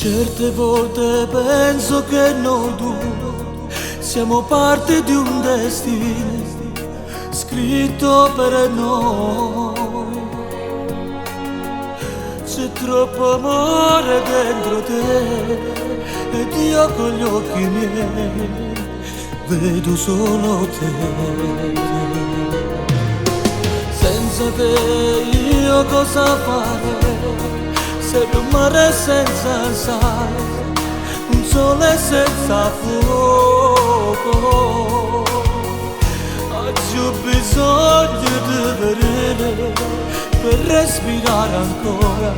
Certe volte penso che noi due siamo parte di un destino scritto per noi. C'è troppo amore dentro te ed io con gli occhi miei vedo solo te. Senza te io cosa fare? Sei un mare senza sale, un sole senza fuoco. Oggi ho bisogno di vedere per respirare ancora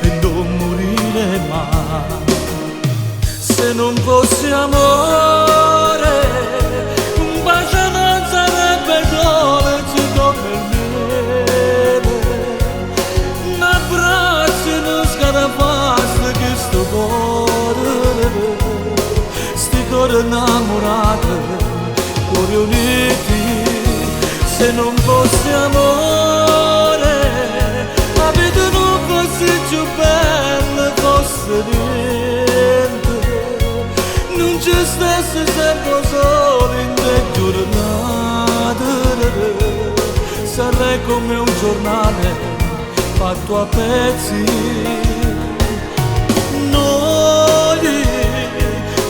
e non morire mai. Se non fosse amore, un bacio non sarebbe dolce come il miele. Un abbraccio non scarafasse che sto cuore innamorato, cuori uniti. Se non fosse amore, la vita non fosse più bella, fosse niente. Non ci stesse sempre solo in te giornate. Sarei come un giornale fatto a pezzi. Noi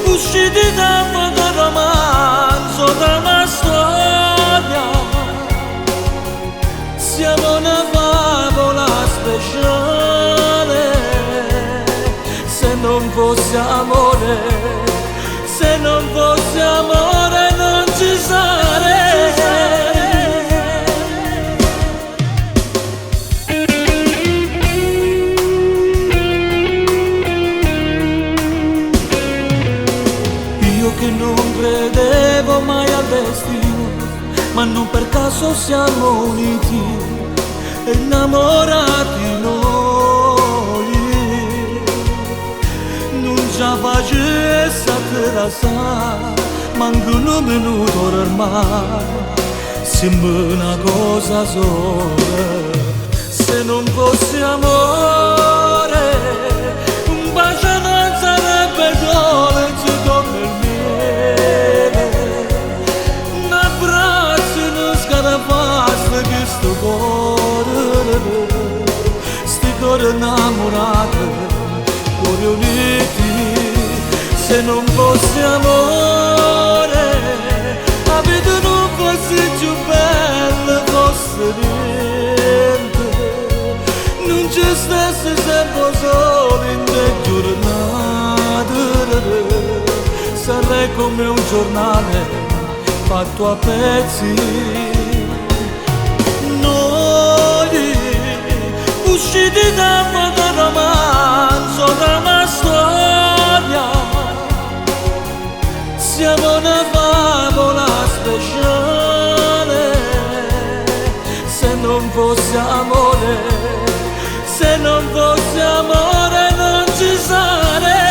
usciti da un romanzo, da una storia, siamo una favola speciale. Se non fosse amore, se non fosse amore non ci sarei. Io che non credevo mai al destino, ma non per caso siamo uniti e innamorati noi. Non ci facesse atterrare, manco un minuto ormai, sembra una cosa sola. Se non fosse amore, un bacio non sarebbe dolce come il miele. Un abbraccio non scarafasse che sto cuore innamorato, cuori uniti. Se non fosse amore, la vita non fosse più bella, fosse niente. Non ci stesse sempre solo in te giornate. Sarei come un giornale fatto a pezzi. Noi usciti da un romanzo, da una storia, siamo una favola speciale. Se non fosse amore, se non fosse amore non ci sarei.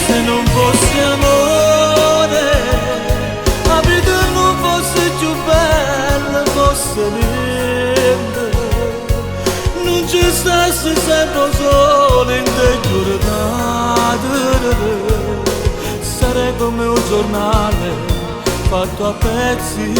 Se non fosse amore, la vita non fosse più bella, fosse niente. Non ci stesse sempre solo in te giornate. Sarei come un giornale fatto a pezzi.